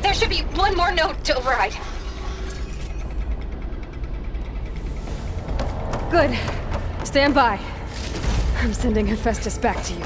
There should be one more note to override. Good. Stand by. I'm sending Hephaestus back to you.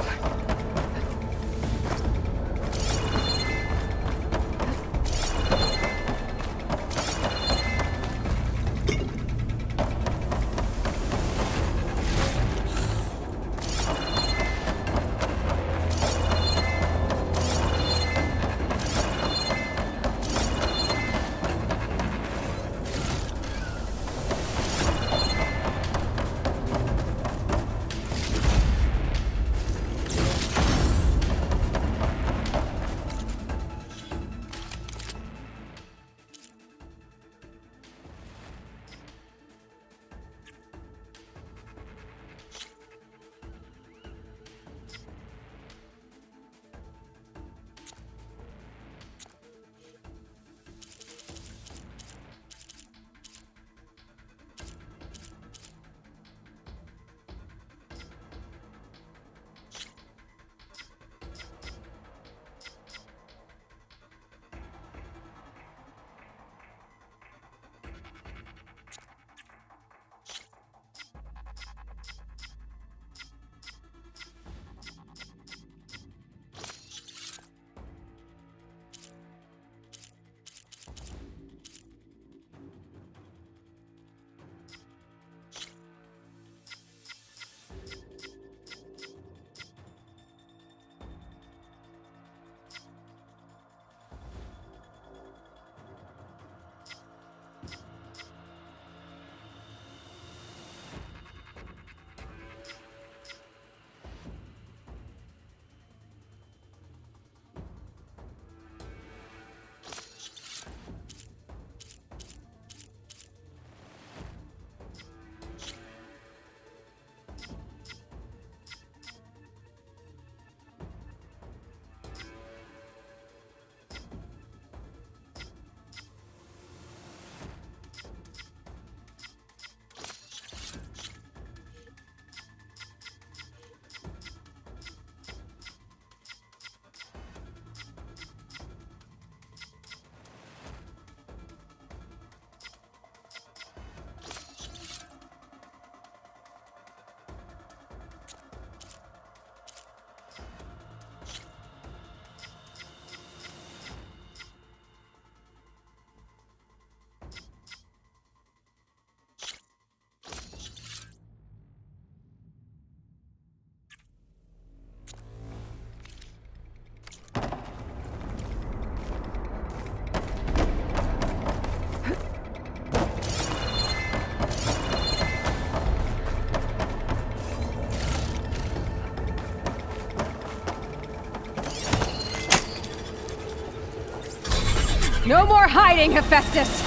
No more hiding, Hephaestus!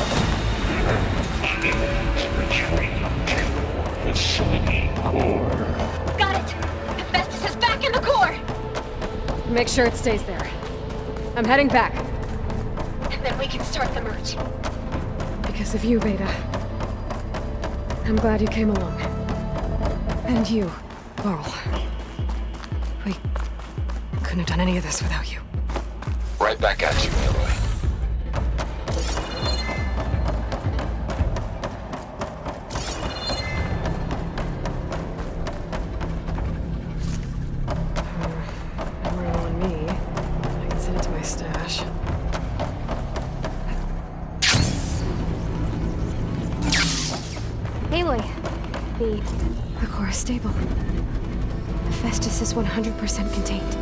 Got it! Hephaestus is back in the core! Make sure it stays there. I'm heading back. And then we can start the merge. Because of you, Beta. I'm glad you came along. And you, Laurel. We couldn't have done any of this without you. Right back at you, Eiloi. The core is stable. Hephaestus is 100% contained.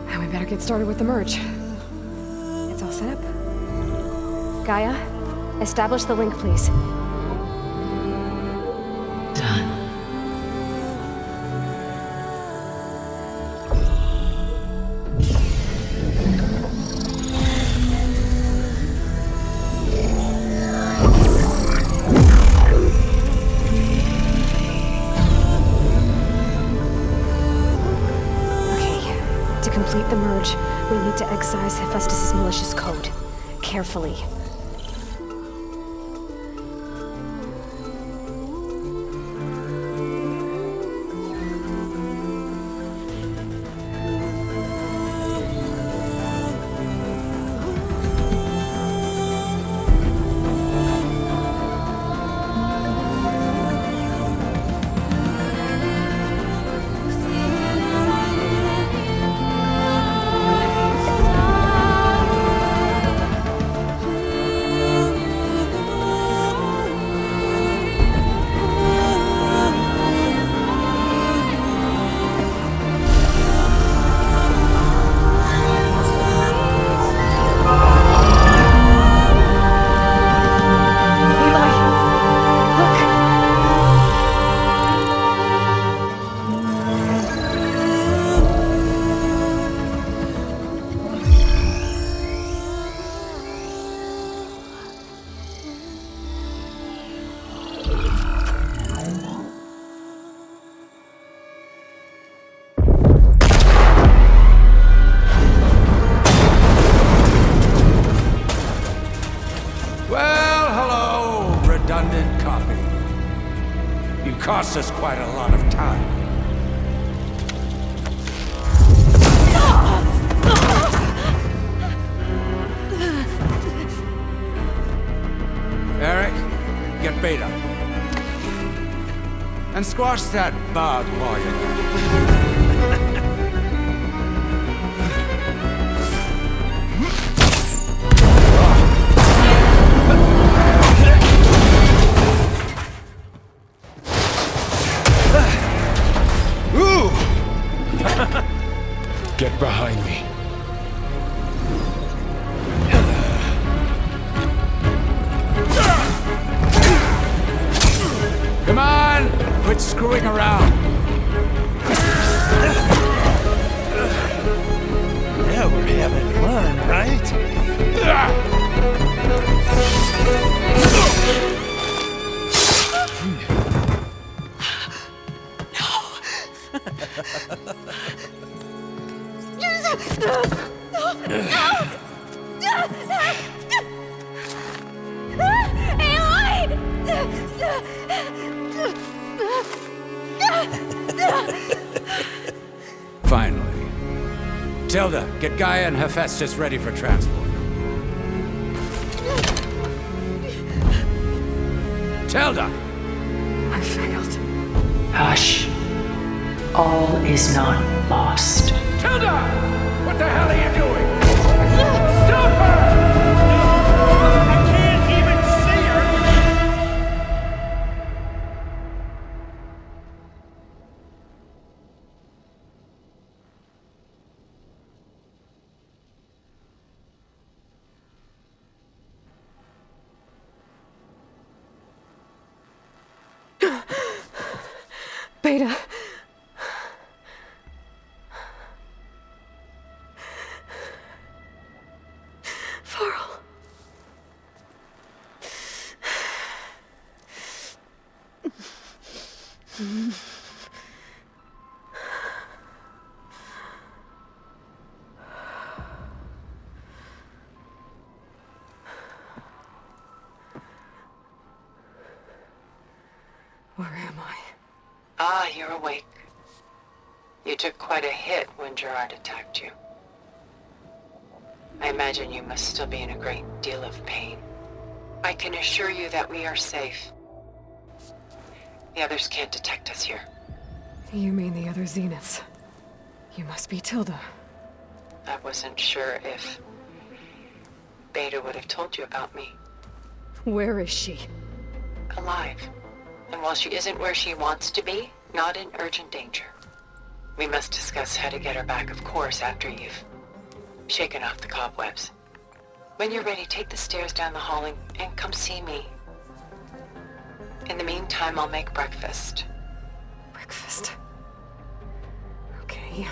Now we better get started with the merge. It's all set up. Gaia, establish the link, please. Done. The merge, we need to excise Hephaestus' malicious code. Carefully. costs us quite a lot of time. Eric, get Beta. And squash that barbed wire. Get behind me. Come on! Quit screwing around! Yeah, we're having fun, right? Finally. Tilda, get Gaia and Hephaestus ready for transport. Tilda! I failed. Hush. All is not lost. Tilda! What the hell are you doing? Stop her! I can't even see her! Beta. Farrell. Where am I? Ah, you're awake. You took quite a hit when Gerard attacked you. I imagine you must still be in a great deal of pain. I can assure you that we are safe. The others can't detect us here. You mean the other Zeniths? You must be Tilda. I wasn't sure if Beta would have told you about me. Where is she? Alive. And while she isn't where she wants to be, not in urgent danger. We must discuss how to get her back, of course, after you've shaken off the cobwebs. When you're ready, take the stairs down the hall and come see me. In the meantime, I'll make breakfast. Breakfast. Okay.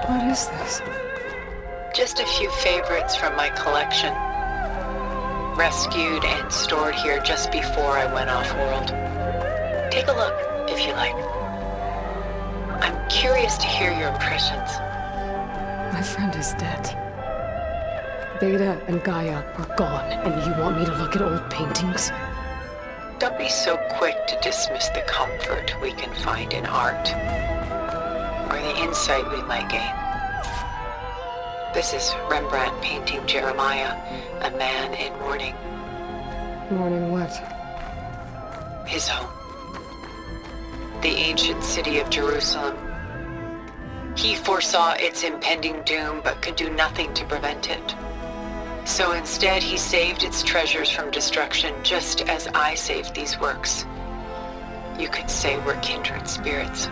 What is this? Just a few favorites from my collection. Rescued and stored here just before I went off-world. Take a look, if you like. I'm curious to hear your impressions. My friend is dead. Beta and Gaia are gone, and you want me to look at old paintings? Don't be so quick to dismiss the comfort we can find in art, or the insight we might gain. This is Rembrandt painting Jeremiah, a man in mourning. Mourning what? His home. The ancient city of Jerusalem. He foresaw its impending doom, but could do nothing to prevent it. So instead, he saved its treasures from destruction, just as I saved these works. You could say we're kindred spirits.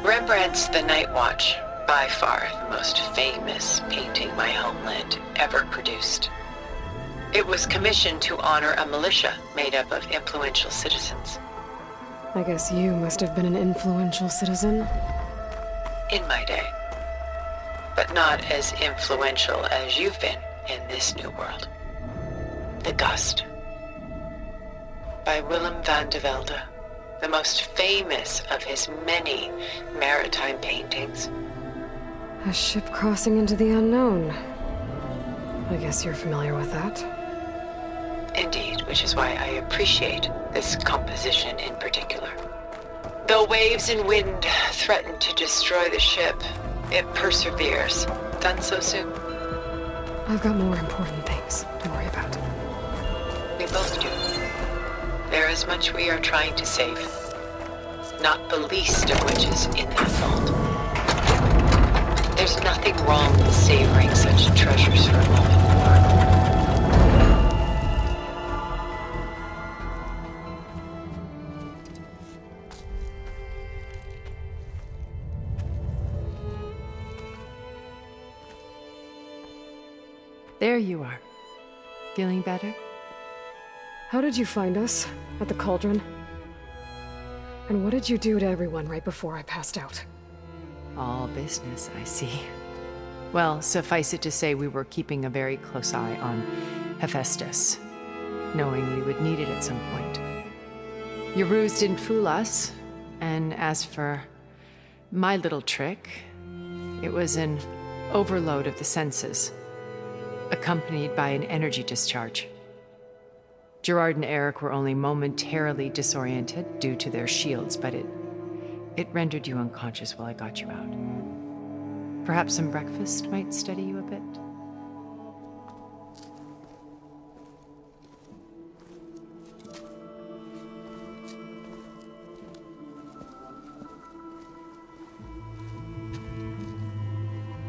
Rembrandt's The Night Watch, by far the most famous painting my homeland ever produced. It was commissioned to honor a militia made up of influential citizens. I guess you must have been an influential citizen. In my day. but not as influential as you've been in this new world. The Gust, by Willem van de Velde, the most famous of his many maritime paintings. A ship crossing into the unknown. I guess you're familiar with that. Indeed, which is why I appreciate this composition in particular. Though waves and wind threaten to destroy the ship, it perseveres. Done so soon. I've got more important things to worry about. We both do. There is much we are trying to save. Not the least of which is in that vault. There's nothing wrong with savoring such treasures for a moment. There you are. Feeling better? How did you find us? At the cauldron? And what did you do to everyone right before I passed out? All business, I see. Well, suffice it to say we were keeping a very close eye on Hephaestus, knowing we would need it at some point. Your ruse didn't fool us, and as for my little trick, it was an overload of the senses, accompanied by an energy discharge. Gerard and Eric were only momentarily disoriented due to their shields, but it rendered you unconscious while I got you out. Perhaps some breakfast might steady you a bit?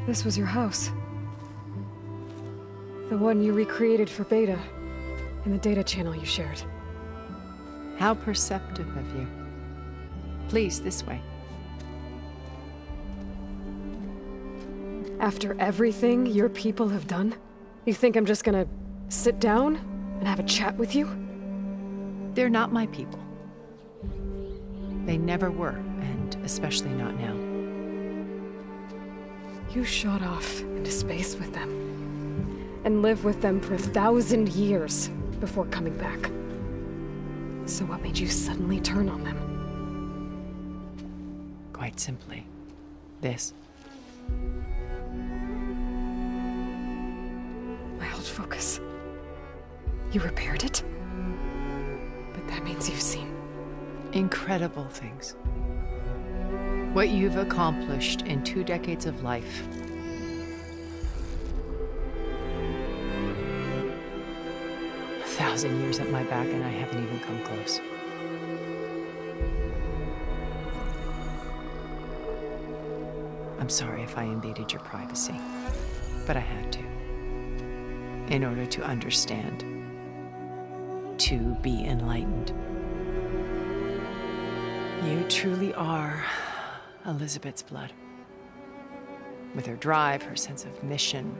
This was your house. The one you recreated for Beta, in the data channel you shared. How perceptive of you. Please, this way. After everything your people have done, you think I'm just gonna sit down and have a chat with you? They're not my people. They never were, and especially not now. You shot off into space with them, and lived with them for 1,000 years before coming back. So what made you suddenly turn on them? Quite simply, this. My old focus. You repaired it? But that means you've seen. Incredible things. What you've accomplished in 2 decades of life. A 1,000 years at my back and I haven't even come close. I'm sorry if I invaded your privacy, but I had to. In order to understand. To be enlightened. You truly are Elizabeth's blood. With her drive, her sense of mission,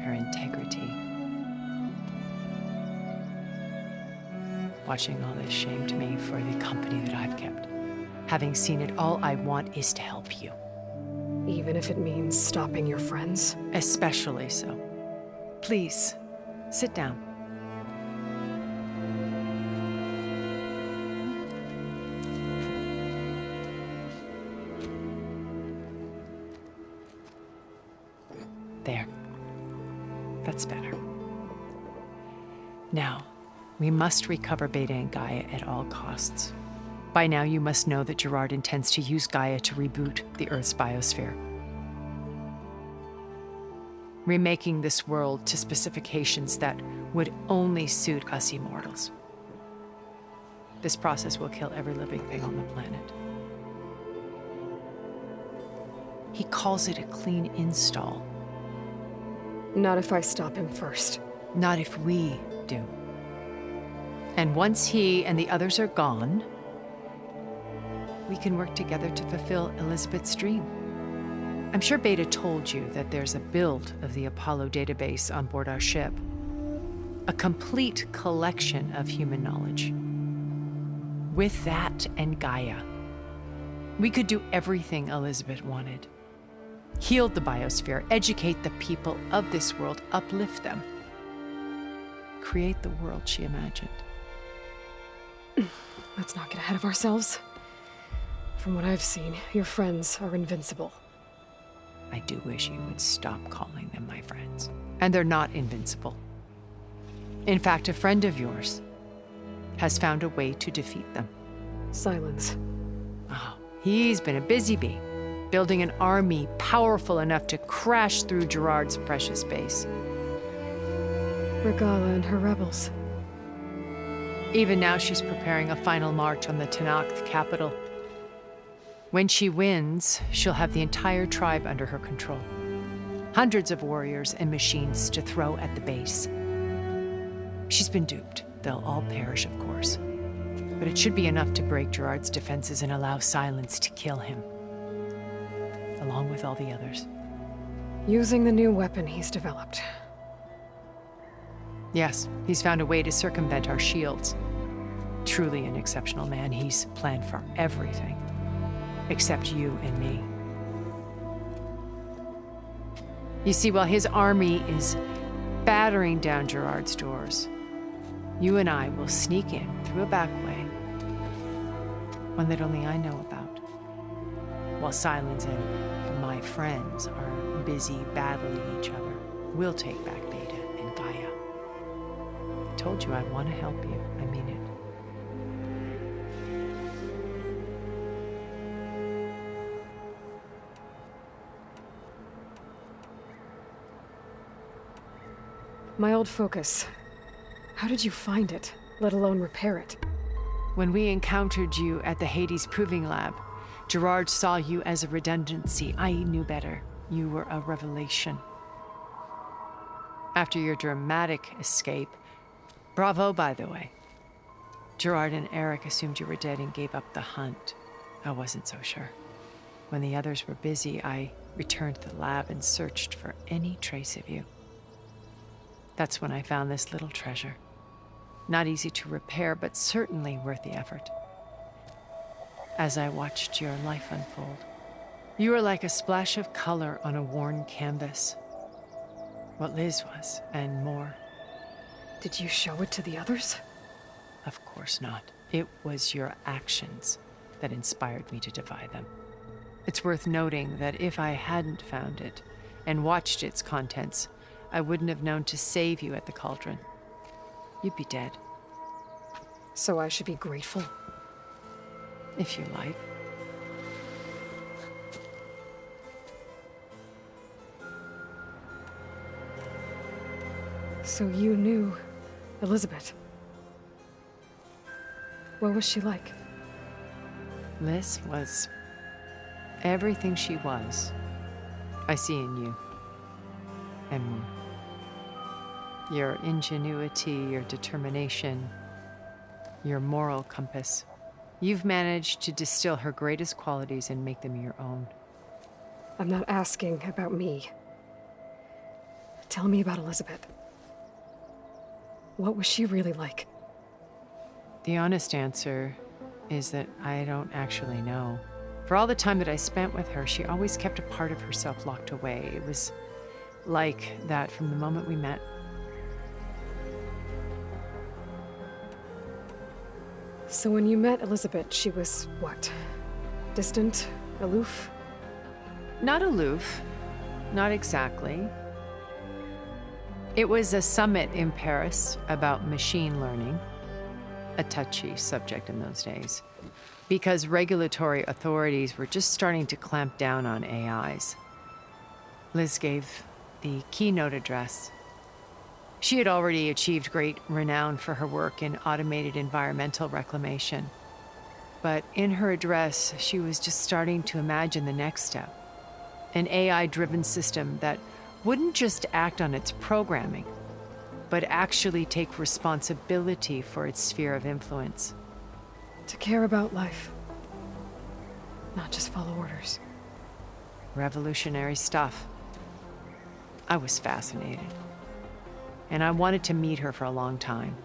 her integrity. Watching all this shamed me for the company that I've kept. Having seen it, all I want is to help you. Even if it means stopping your friends? Especially so. Please, sit down. There. That's better. Now, we must recover Beta and Gaia at all costs. By now, you must know that Gerard intends to use Gaia to reboot the Earth's biosphere. Remaking this world to specifications that would only suit us immortals. This process will kill every living thing on the planet. He calls it a clean install. Not if I stop him first. Not if we do. And once he and the others are gone, we can work together to fulfill Elizabeth's dream. I'm sure Beta told you that there's a build of the Apollo database on board our ship. A complete collection of human knowledge. With that and Gaia, we could do everything Elizabeth wanted. healed the biosphere, educate the people of this world, uplift them, create the world she imagined. Let's not get ahead of ourselves. From what I've seen, your friends are invincible. I do wish you would stop calling them my friends. And they're not invincible. In fact, a friend of yours has found a way to defeat them. Silence. Oh, he's been a busy bee, building an army powerful enough to crash through Gerard's precious base. Regala and her rebels. Even now, she's preparing a final march on the Tenakth capital. When she wins, she'll have the entire tribe under her control. Hundreds of warriors and machines to throw at the base. She's been duped. They'll all perish, of course. But it should be enough to break Gerard's defenses and allow Silence to kill him, along with all the others. Using the new weapon he's developed. Yes, he's found a way to circumvent our shields. Truly an exceptional man. He's planned for everything, except you and me. You see, while his army is battering down Gerard's doors, you and I will sneak in through a back way, one that only I know about, while Silence and my friends are busy battling each other. We'll take back Beta and Gaia. I told you I want to help you. I mean it. My old focus. How did you find it, let alone repair it? When we encountered you at the Hades Proving Lab, Gerard saw you as a redundancy. I knew better. You were a revelation. After your dramatic escape, bravo, by the way. Gerard and Eric assumed you were dead and gave up the hunt. I wasn't so sure. When the others were busy, I returned to the lab and searched for any trace of you. That's when I found this little treasure. Not easy to repair, but certainly worth the effort. As I watched your life unfold, you were like a splash of color on a worn canvas. What Liz was, and more. Did you show it to the others? Of course not. It was your actions that inspired me to defy them. It's worth noting that if I hadn't found it and watched its contents, I wouldn't have known to save you at the cauldron. You'd be dead. So I should be grateful? If you like. So you knew Elizabeth. What was she like? Liz was everything she was. I see in you. And more. Your ingenuity, your determination, your moral compass. You've managed to distill her greatest qualities and make them your own. I'm not asking about me. Tell me about Elizabeth. What was she really like? The honest answer is that I don't actually know. For all the time that I spent with her, she always kept a part of herself locked away. It was like that from the moment we met. So when you met Elizabeth, she was what? Distant? Aloof? Not aloof. Not exactly. It was a summit in Paris about machine learning, a touchy subject in those days, because regulatory authorities were just starting to clamp down on AIs. Liz gave the keynote address. She had already achieved great renown for her work in automated environmental reclamation. But in her address, she was just starting to imagine the next step, an AI-driven system that wouldn't just act on its programming, but actually take responsibility for its sphere of influence. To care about life. Not just follow orders. Revolutionary stuff. I was fascinated. And I wanted to meet her for a long time.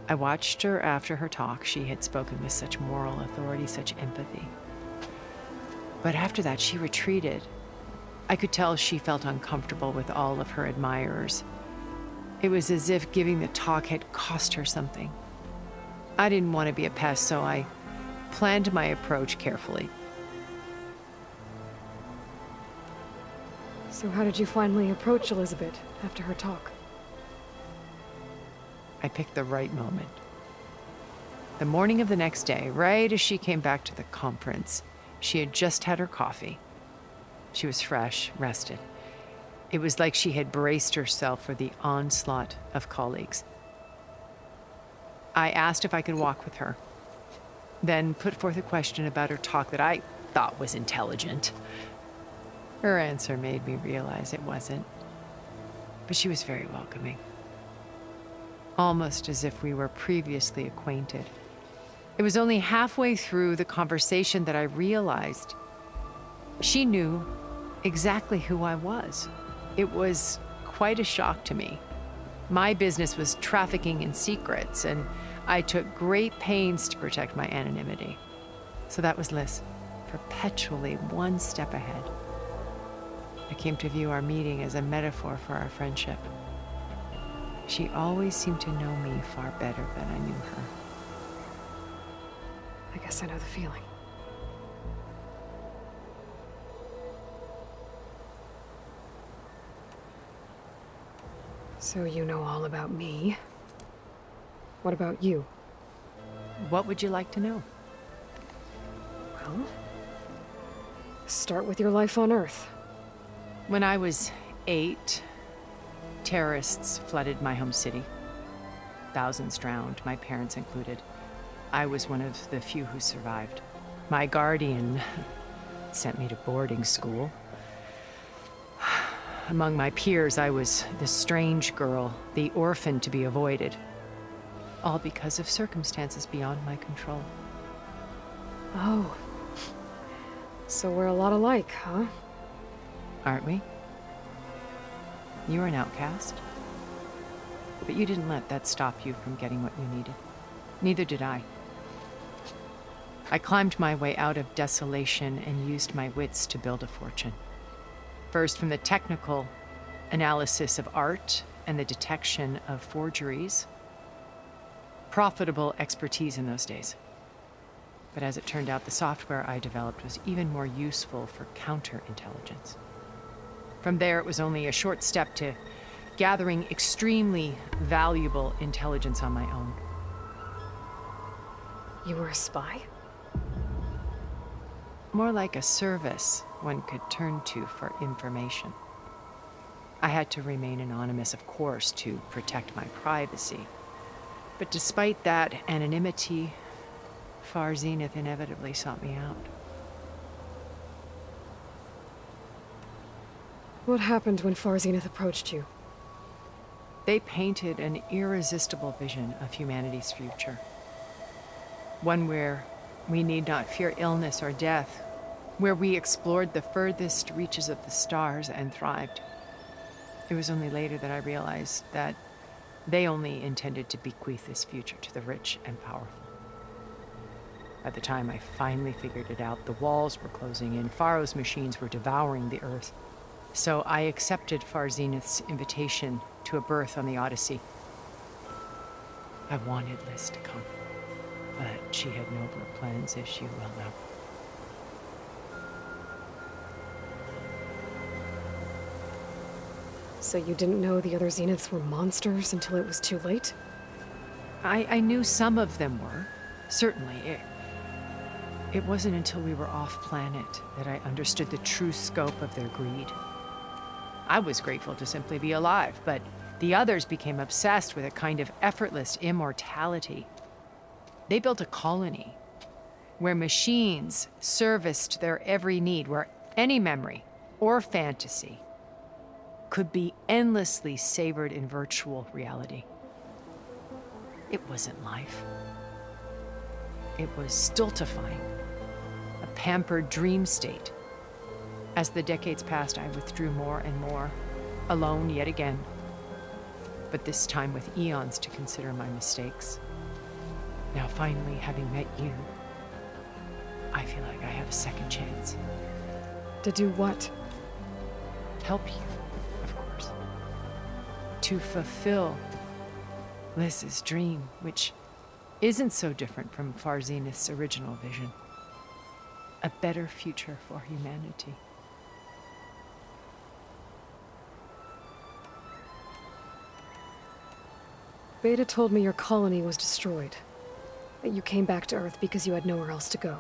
I watched her after her talk. She had spoken with such moral authority, such empathy. But after that, she retreated. I could tell she felt uncomfortable with all of her admirers. It was as if giving the talk had cost her something. I didn't want to be a pest, so I planned my approach carefully. So how did you finally approach Elizabeth after her talk? I picked the right moment. The morning of the next day, right as she came back to the conference, she had just had her coffee. She was fresh, rested. It was like she had braced herself for the onslaught of colleagues. I asked if I could walk with her, then put forth a question about her talk that I thought was intelligent. Her answer made me realize it wasn't, but she was very welcoming. Almost as if we were previously acquainted. It was only halfway through the conversation that I realized she knew exactly who I was. It was quite a shock to me. My business was trafficking in secrets, and I took great pains to protect my anonymity. So that was Liz, perpetually one step ahead. I came to view our meeting as a metaphor for our friendship. She always seemed to know me far better than I knew her. I guess I know the feeling. So you know all about me. What about you? What would you like to know? Well, start with your life on Earth. When I was 8, terrorists flooded my home city. Thousands drowned, my parents included. I was one of the few who survived. My guardian sent me to boarding school. Among my peers, I was the strange girl, the orphan to be avoided. All because of circumstances beyond my control. Oh. So we're a lot alike, huh? Aren't we? You were an outcast. But you didn't let that stop you from getting what you needed. Neither did I. I climbed my way out of desolation and used my wits to build a fortune. First, from the technical analysis of art and the detection of forgeries. Profitable expertise in those days. But as it turned out, the software I developed was even more useful for counterintelligence. From there, it was only a short step to gathering extremely valuable intelligence on my own. You were a spy? More like a service one could turn to for information. I had to remain anonymous, of course, to protect my privacy. But despite that anonymity, Far Zenith inevitably sought me out. What happened when Far Zenith approached you? They painted an irresistible vision of humanity's future. One where we need not fear illness or death, where we explored the furthest reaches of the stars and thrived. It was only later that I realized that they only intended to bequeath this future to the rich and powerful. By the time I finally figured it out, the walls were closing in, Pharaoh's machines were devouring the earth. So I accepted Far Zenith's invitation to a berth on the Odyssey. I wanted Liz to come, but she had nobler plans, as you well know. So you didn't know the other Zeniths were monsters until it was too late? I knew some of them were, certainly. It wasn't until we were off-planet that I understood the true scope of their greed. I was grateful to simply be alive, but the others became obsessed with a kind of effortless immortality. They built a colony where machines serviced their every need, where any memory or fantasy could be endlessly savored in virtual reality. It wasn't life. It was stultifying, a pampered dream state. As the decades passed, I withdrew more and more, alone yet again, but this time with eons to consider my mistakes. Now, finally, having met you, I feel like I have a second chance. To do what? help you, of course. To fulfill Liz's dream, which isn't so different from Far Zenith's original vision. A better future for humanity. Beta told me your colony was destroyed. That you came back to Earth because you had nowhere else to go.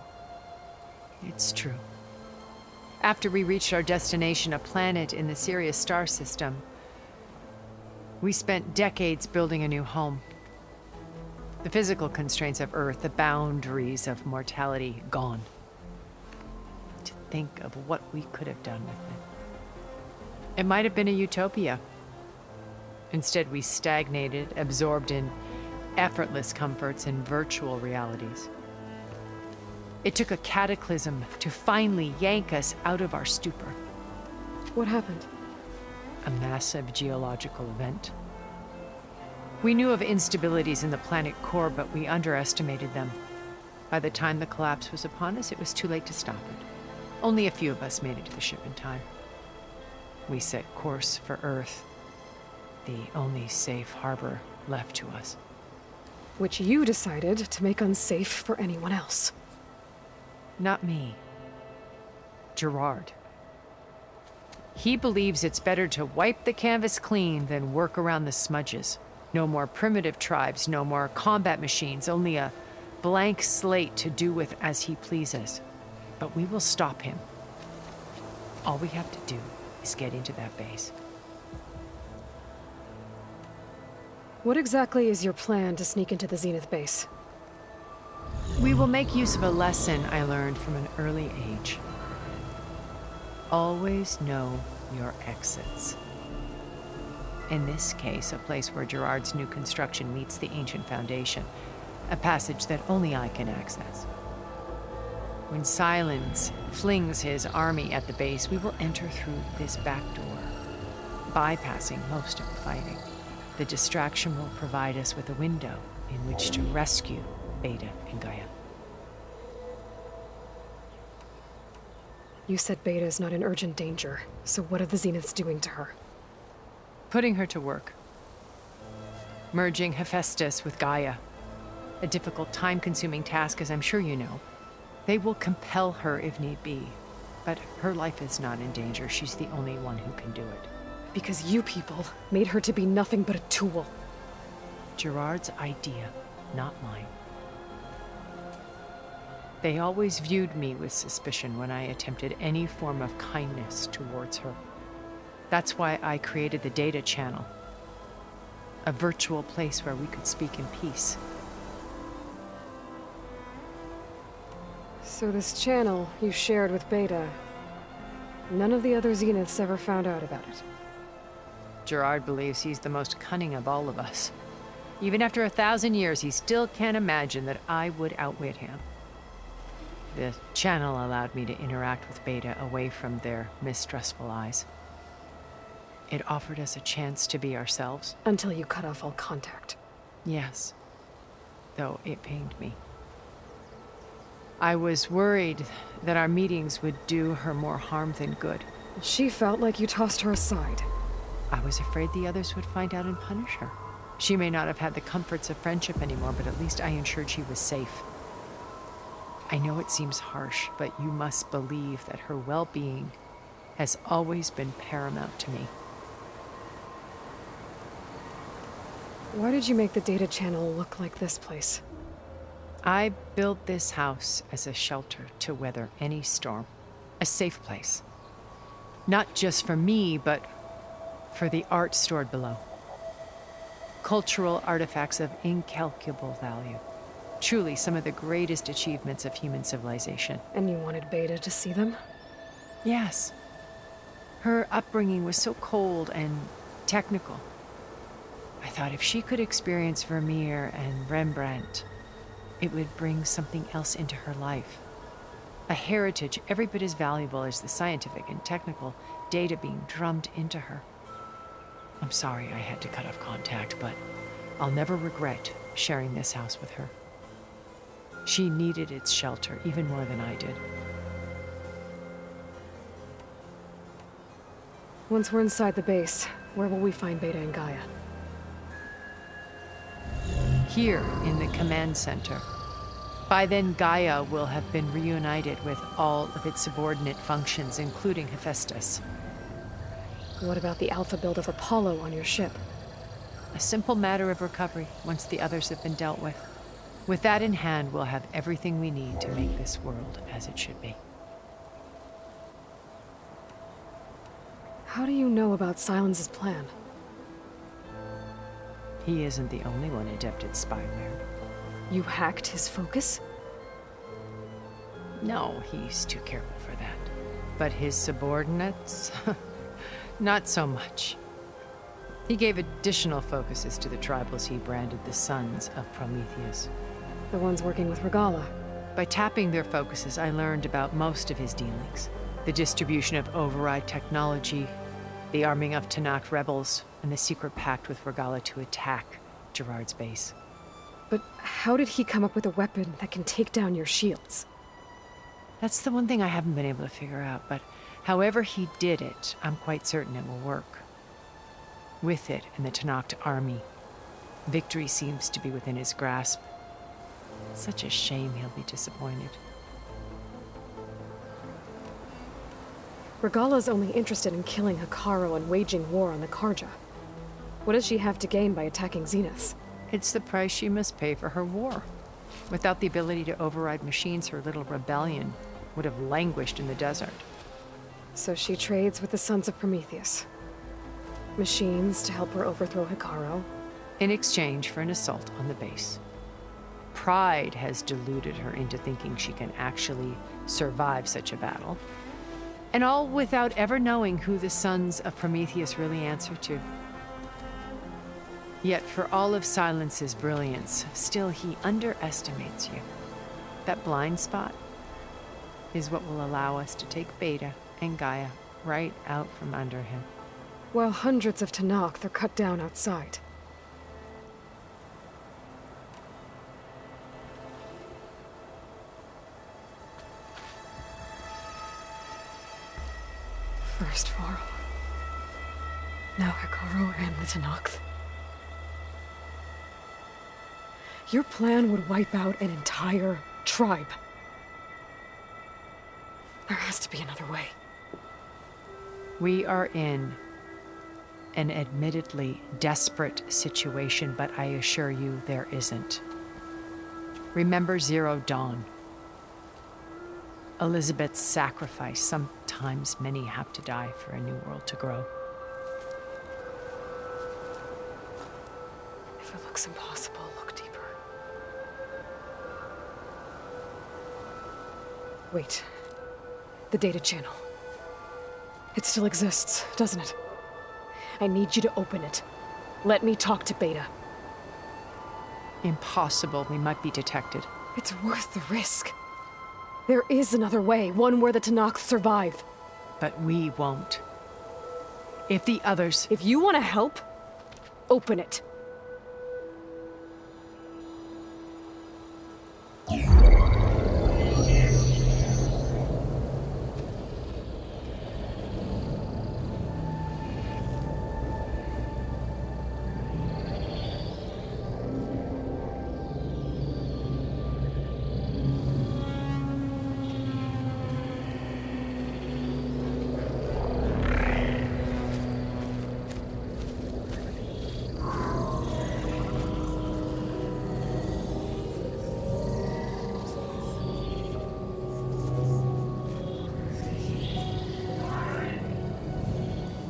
It's true. After we reached our destination, a planet in the Sirius star system, we spent decades building a new home. The physical constraints of Earth, the boundaries of mortality, gone. To think of what we could have done with it. It might have been a utopia. Instead, we stagnated, absorbed in effortless comforts and virtual realities. It took a cataclysm to finally yank us out of our stupor. What happened? A massive geological event. We knew of instabilities in the planet core, but we underestimated them. By the time the collapse was upon us, it was too late to stop it. Only a few of us made it to the ship in time. We set course for Earth, the only safe harbor left to us. Which you decided to make unsafe for anyone else. Not me. Gerard. He believes it's better to wipe the canvas clean than work around the smudges. No more primitive tribes, no more combat machines, only a blank slate to do with as he pleases. But we will stop him. All we have to do is get into that base. What exactly is your plan to sneak into the Zenith base? We will make use of a lesson I learned from an early age. Always know your exits. In this case, a place where Gerard's new construction meets the ancient foundation, a passage that only I can access. When Silence flings his army at the base, we will enter through this back door, bypassing most of the fighting. The distraction will provide us with a window in which to rescue Beta and Gaia. You said Beta is not in urgent danger, so what are the Zeniths doing to her? Putting her to work. Merging Hephaestus with Gaia. A difficult, time-consuming task, as I'm sure you know. They will compel her if need be. But her life is not in danger. She's the only one who can do it. Because you people made her to be nothing but a tool. Gerard's idea, not mine. They always viewed me with suspicion when I attempted any form of kindness towards her. That's why I created the data channel. A virtual place where we could speak in peace. So this channel you shared with Beta, none of the other Zeniths ever found out about it. Gerard believes he's the most cunning of all of us. Even after 1,000 years, he still can't imagine that I would outwit him. The channel allowed me to interact with Beta away from their mistrustful eyes. It offered us a chance to be ourselves. Until you cut off all contact. Yes, though it pained me. I was worried that our meetings would do her more harm than good. She felt like you tossed her aside. I was afraid the others would find out and punish her. She may not have had the comforts of friendship anymore, but at least I ensured she was safe. I know it seems harsh, but you must believe that her well-being has always been paramount to me. Why did you make the data channel look like this place? I built this house as a shelter to weather any storm. A safe place. Not just for me, but for the art stored below. Cultural artifacts of incalculable value. Truly some of the greatest achievements of human civilization. And you wanted Beta to see them? Yes. Her upbringing was so cold and technical. I thought if she could experience Vermeer and Rembrandt, it would bring something else into her life. A heritage every bit as valuable as the scientific and technical data being drummed into her. I'm sorry I had to cut off contact, but I'll never regret sharing this house with her. She needed its shelter even more than I did. Once we're inside the base, where will we find Beta and Gaia? Here in the command center. By then, Gaia will have been reunited with all of its subordinate functions, including Hephaestus. What about the alpha build of Apollo on your ship? A simple matter of recovery once the others have been dealt with. With that in hand, we'll have everything we need to make this world as it should be. How do you know about Silence's plan? He isn't the only one adept at spyware. You hacked his focus? No, he's too careful for that. But his subordinates? Not so much. He gave additional focuses to the tribals he branded the Sons of Prometheus. The ones working with Regala. By tapping their focuses, I learned about most of his dealings. The distribution of override technology, the arming of Tanakh rebels, and the secret pact with Regala to attack Gerard's base. But how did he come up with a weapon that can take down your shields? That's the one thing I haven't been able to figure out, but however he did it, I'm quite certain it will work. With it and the Tanakh army, victory seems to be within his grasp. Such a shame he'll be disappointed. Regala's only interested in killing Hekarro and waging war on the Karja. What does she have to gain by attacking Zenith? It's the price she must pay for her war. Without the ability to override machines, her little rebellion would have languished in the desert. So she trades with the Sons of Prometheus. Machines to help her overthrow Hekarro. In exchange for an assault on the base. Pride has deluded her into thinking she can actually survive such a battle. And all without ever knowing who the Sons of Prometheus really answer to. Yet for all of Silence's brilliance, still he underestimates you. That blind spot is what will allow us to take Beta and Gaia right out from under him. While hundreds of Tanakh are cut down outside. First Varl. Now Hekarro and the Tanakh. Your plan would wipe out an entire tribe. There has to be another way. We are in an admittedly desperate situation, but I assure you there isn't. Remember Zero Dawn. Elizabeth's sacrifice. Sometimes many have to die for a new world to grow. If it looks impossible, look deeper. Wait. The data channel. It still exists, doesn't it? I need you to open it. Let me talk to Beta. Impossible. We might be detected. It's worth the risk. There is another way, one where the Tanakh survive. But we won't. If the others... If you want to help, open it.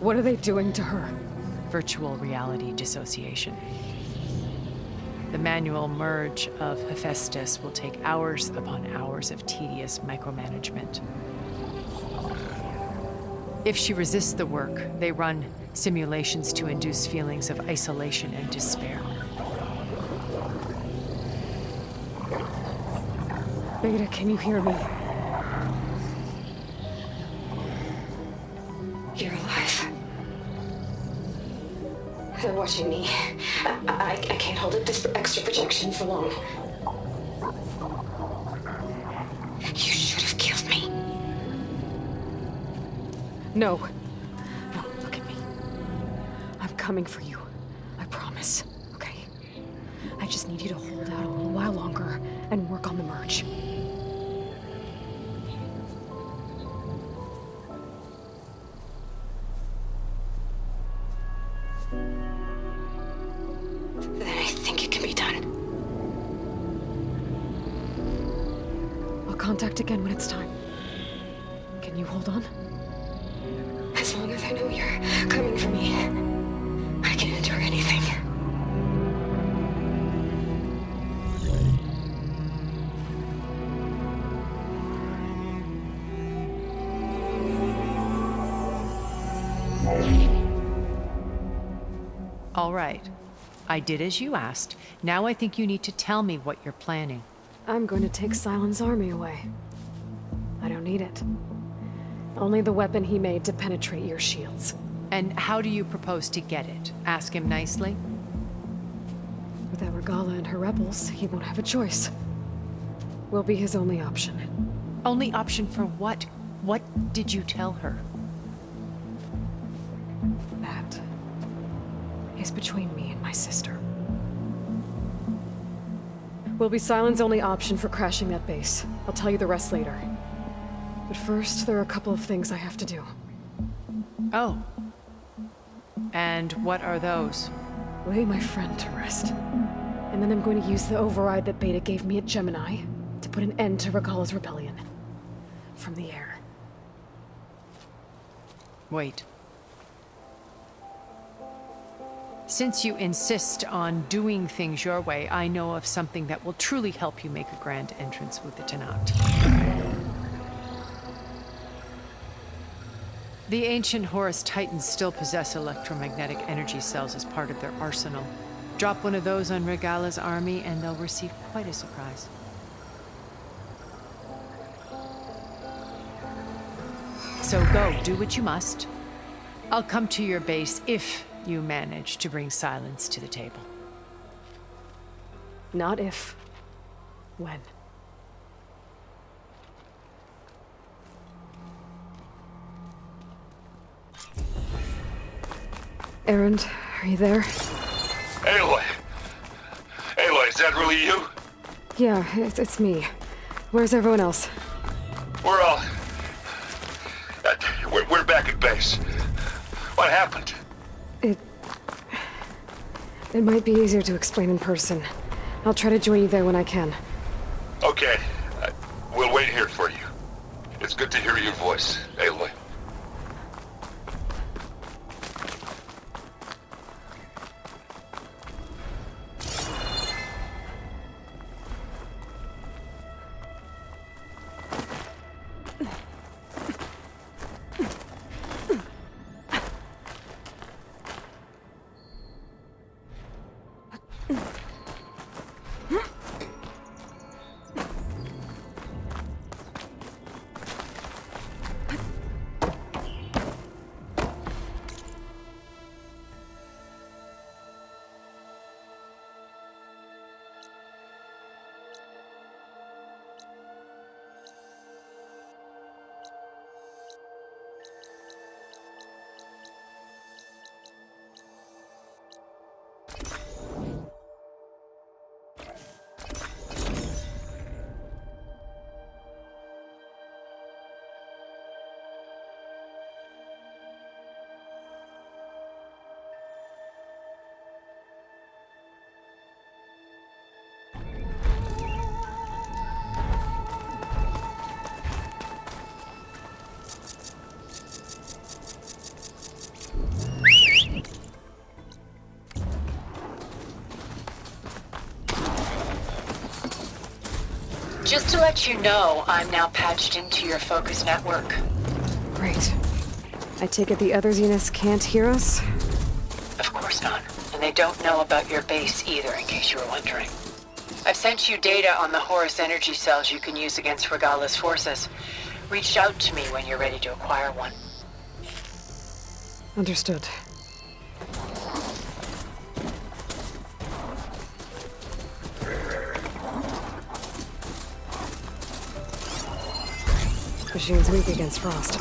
What are they doing to her? Virtual reality dissociation. The manual merge of Hephaestus will take hours upon hours of tedious micromanagement. If she resists the work, they run simulations to induce feelings of isolation and despair. Beta, can you hear me? You're alive. They're watching me. I can't hold up this extra protection for long. You should have killed me. No. No, look. coming for you. I promise, okay? I just need you to hold out a little while longer and work on the merge. Then I think it can be done. I'll contact again when it's time. Can you hold on? As long as I know you're coming for me, I can endure anything. All right. I did as you asked. Now I think you need to tell me what you're planning. I'm going to take Silent's army away. I don't need it. Only the weapon he made to penetrate your shields. And how do you propose to get it? Ask him nicely? Without Regala and her rebels, he won't have a choice. We'll be his only option. Only option for what? What did you tell her? That is between me and my sister. Will be Silent's only option for crashing that base. I'll tell you the rest later. But first, there are a couple of things I have to do. Oh. And what are those? Lay my friend to rest. And then I'm going to use the override that Beta gave me at Gemini to put an end to Regala's rebellion. From the air. Wait. Since you insist on doing things your way, I know of something that will truly help you make a grand entrance with the Tenat. The ancient Horus Titans still possess electromagnetic energy cells as part of their arsenal. Drop one of those on Regala's army and they'll receive quite a surprise. So go, do what you must. I'll come to your base if you manage to bring Silence to the table. Not if. When. Erend, are you there? Aloy! Aloy, is that really you? Yeah, it's me. Where's everyone else? We're all... We're back at base. What happened? It might be easier to explain in person. I'll try to join you there when I can. Okay. We'll wait here for you. It's good to hear your voice, Aloy. Just to let you know, I'm now patched into your focus network. Great. I take it the other Zeniths can't hear us? Of course not. And they don't know about your base either, in case you were wondering. I've sent you data on the Horus energy cells you can use against Regala's forces. Reach out to me when you're ready to acquire one. Understood. Machine's weak against frost.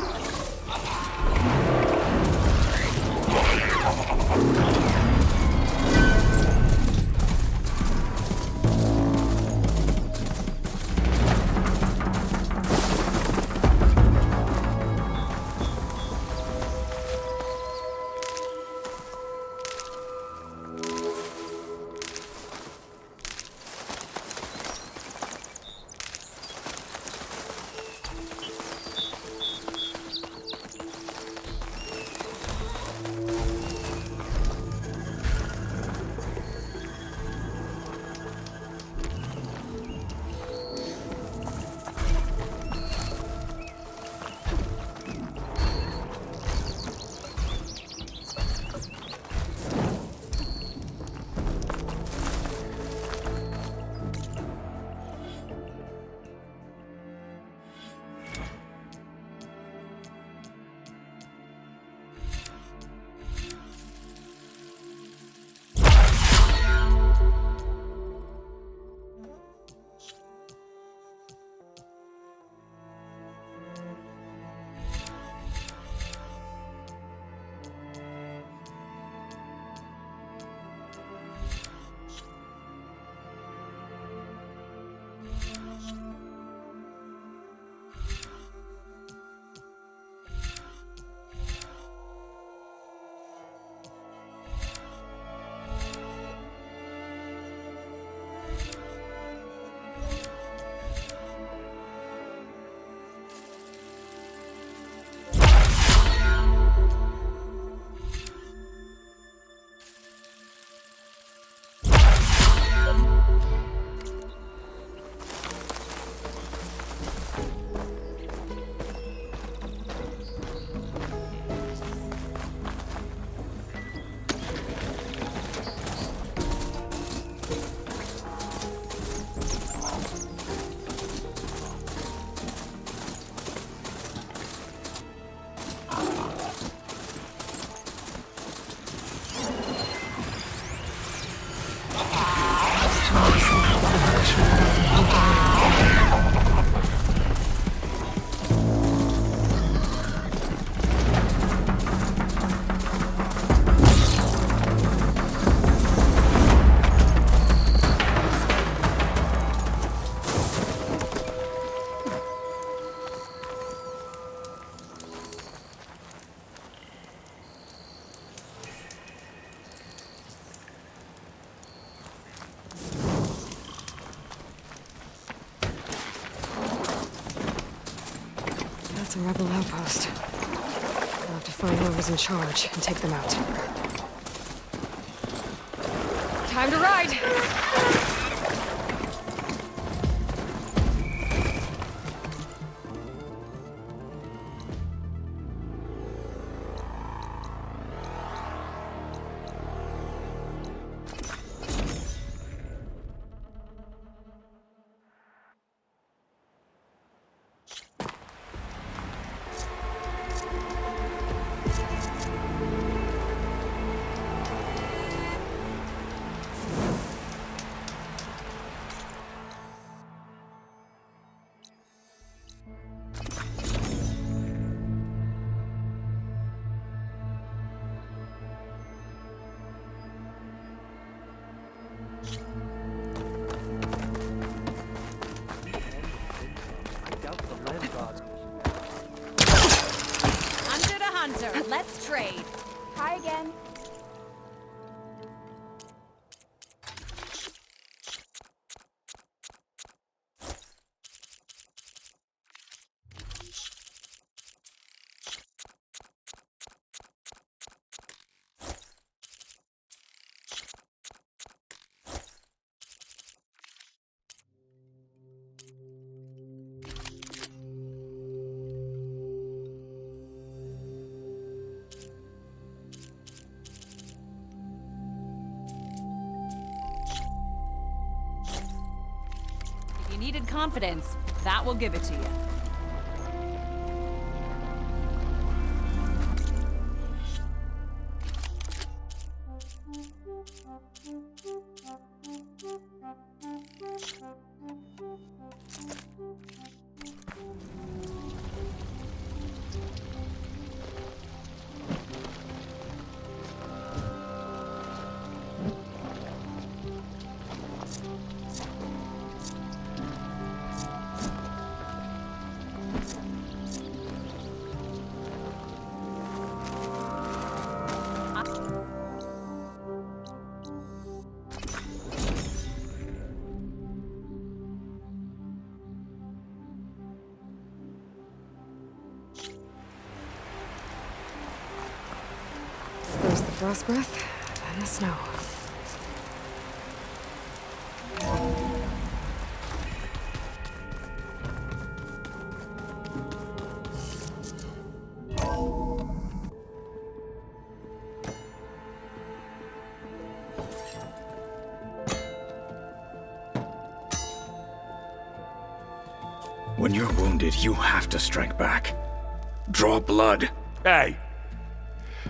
It's a rebel outpost. I'll have to find whoever's in charge and take them out. Time to ride! Hunter to hunter, let's trade. Hi again. If you needed confidence, that will give it to you. First the frost breath, then the snow. When you're wounded, you have to strike back. Draw blood. Hey!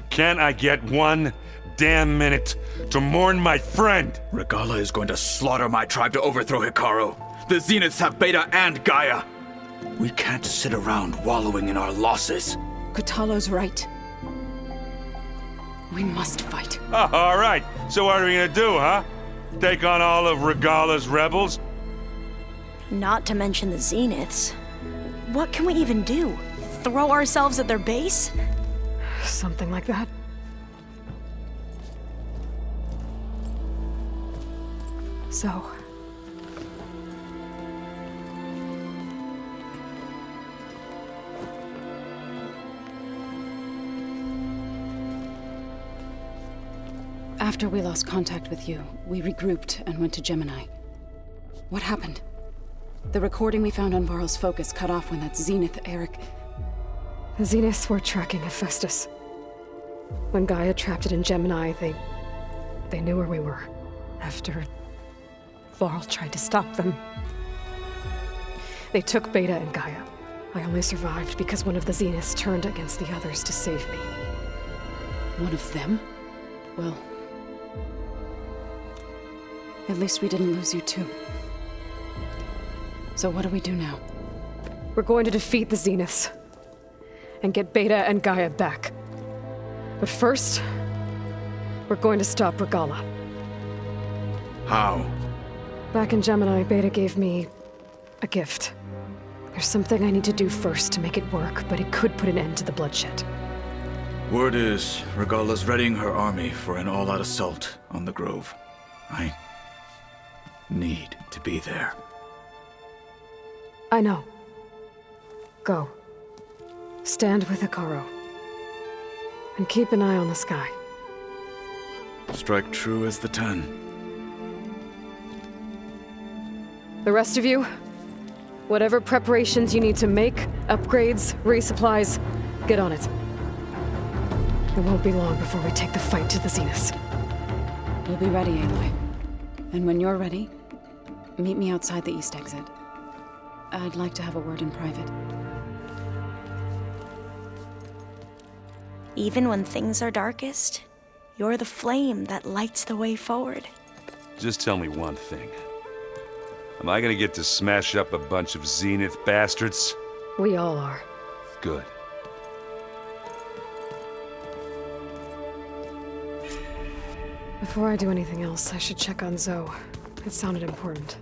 Can't I get one damn minute to mourn my friend? Regala is going to slaughter my tribe to overthrow Hikaru. The Zeniths have Beta and Gaia. We can't sit around wallowing in our losses. Kutalo's right. We must fight. Oh, all right. So what are we gonna do, huh? Take on all of Regala's rebels? Not to mention the Zeniths. What can we even do? Throw ourselves at their base? Something like that. So... After we lost contact with you, we regrouped and went to Gemini. What happened? The recording we found on Varl's focus cut off when that Zenith, Eric... The Zeniths were tracking Hephaestus. When Gaia trapped it in Gemini, they knew where we were. After Varl tried to stop them. They took Beta and Gaia. I only survived because one of the Zeniths turned against the others to save me. One of them? Well... At least we didn't lose you too. So what do we do now? We're going to defeat the Zeniths. And get Beta and Gaia back. But first, we're going to stop Regala. How? Back in Gemini, Beta gave me a gift. There's something I need to do first to make it work, but it could put an end to the bloodshed. Word is, Regala's readying her army for an all-out assault on the Grove. I need to be there. I know. Go. Stand with Hikaru. And keep an eye on the sky. Strike true as the 10. The rest of you, whatever preparations you need to make, upgrades, resupplies, get on it. It won't be long before we take the fight to the Zenith. We'll be ready, Aloy. And when you're ready, meet me outside the east exit. I'd like to have a word in private. Even when things are darkest, you're the flame that lights the way forward. Just tell me one thing. Am I gonna get to smash up a bunch of Zenith bastards? We all are. Good. Before I do anything else, I should check on Zoe. It sounded important.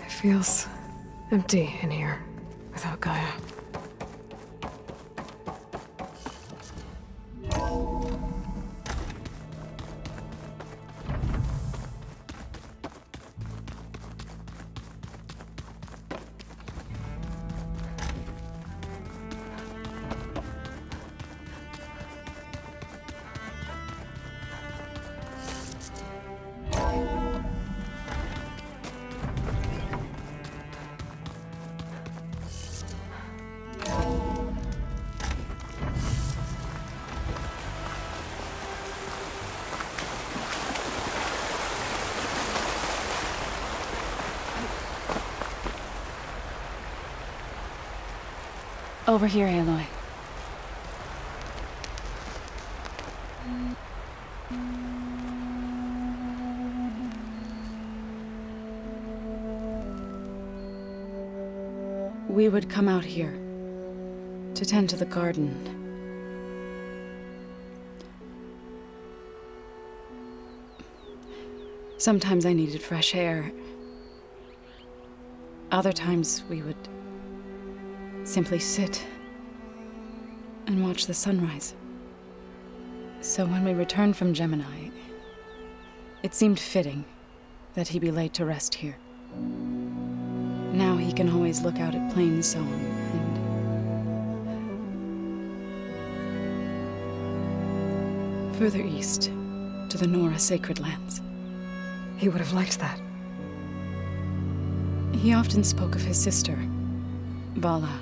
It feels empty in here without Gaia. Over here, Aloy. We would come out here to tend to the garden. Sometimes I needed fresh air. Other times we would simply sit and watch the sunrise. So when we returned from Gemini, it seemed fitting that he be laid to rest here. Now he can always look out at Plain Song and further east to the Nora Sacred Lands. He would have liked that. He often spoke of his sister, Vala.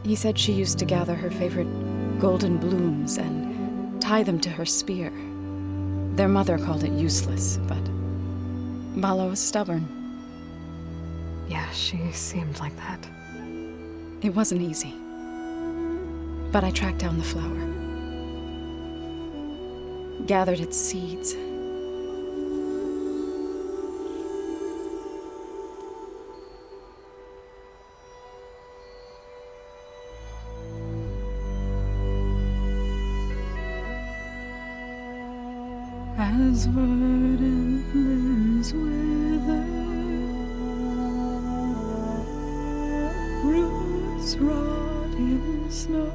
He said she used to gather her favorite golden blooms and tie them to her spear. Their mother called it useless, but Vala was stubborn. Yeah, she seemed like that. It wasn't easy. But I tracked down the flower. Gathered its seeds. As verdant limbs wither, roots rot in snow,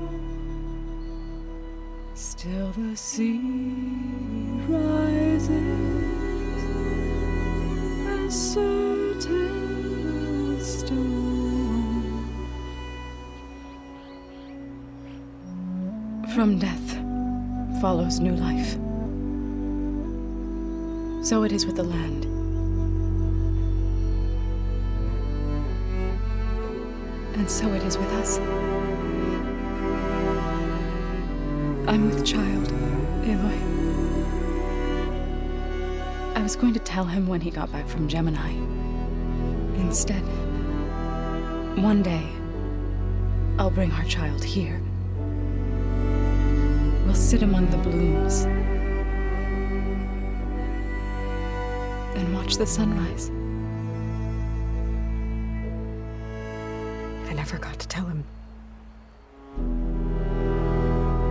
still the sea rises, as certain as stone. From death follows new life. So it is with the land. And so it is with us. I'm with child, Aloy. I was going to tell him when he got back from Gemini. Instead, one day, I'll bring our child here. We'll sit among the blooms and watch the sunrise. I never got to tell him.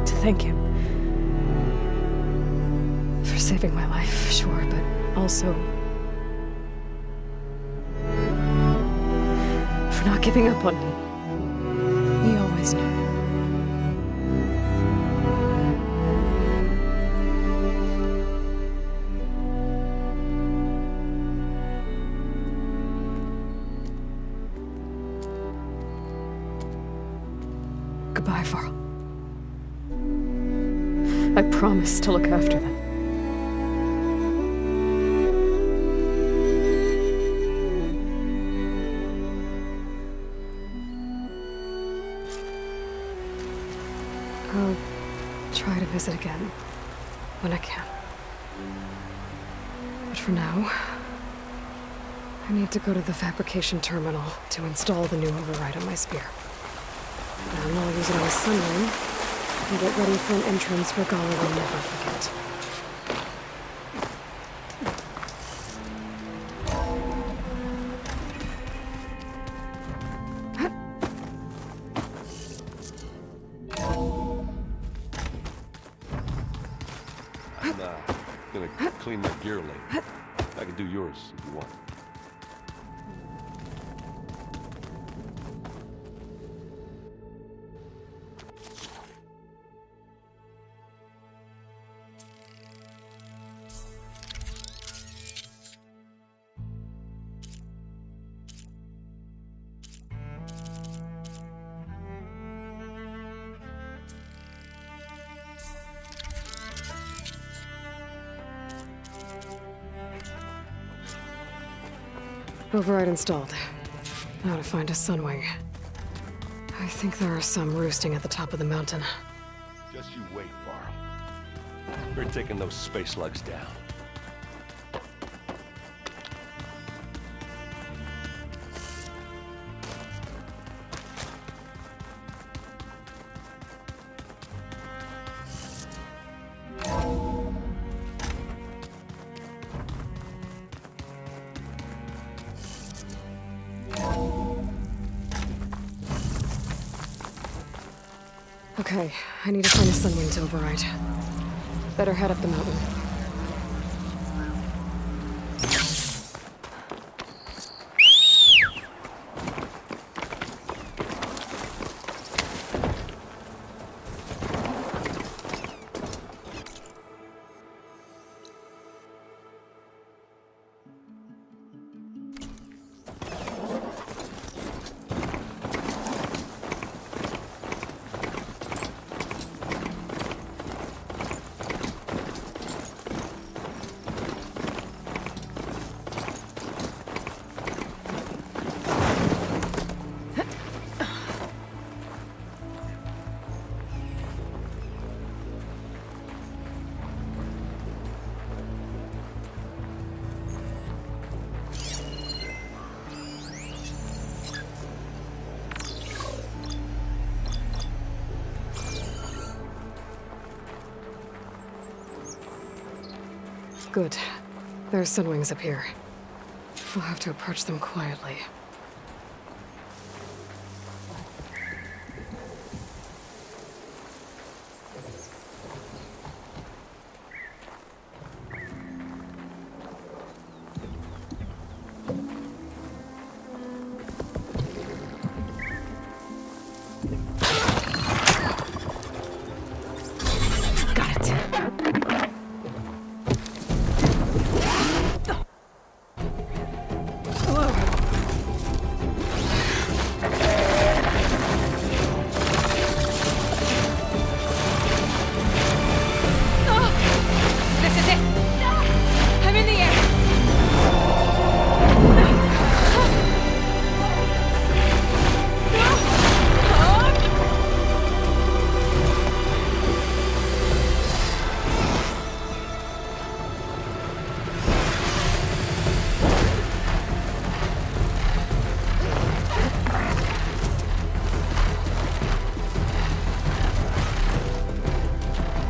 To thank him. For saving my life, sure, but also for not giving up on me. He always knew. Bye, Varl. I promise to look after them. I'll try to visit again when I can. But for now, I need to go to the fabrication terminal to install the new override on my spear. And I'll use it on a sunring and get ready for an entrance Regala will never forget. I'm gonna clean my gear later. I can do yours if you want. Override installed. Now to find a sunwing. I think there are some roosting at the top of the mountain. Just you wait, Varl. We're taking those space slugs down. Okay, I need to find a sunwing to override. Better head up the mountain. Good. There's sunwings up here. We'll have to approach them quietly.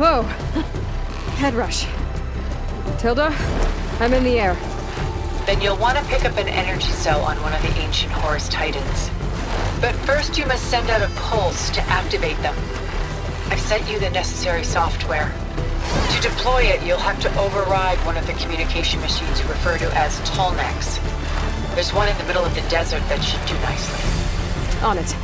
Whoa! Head rush. Tilda, I'm in the air. Then you'll want to pick up an energy cell on one of the ancient Horus Titans. But first you must send out a pulse to activate them. I've sent you the necessary software. To deploy it, you'll have to override one of the communication machines referred to as tallnecks. There's one in the middle of the desert that should do nicely. On it.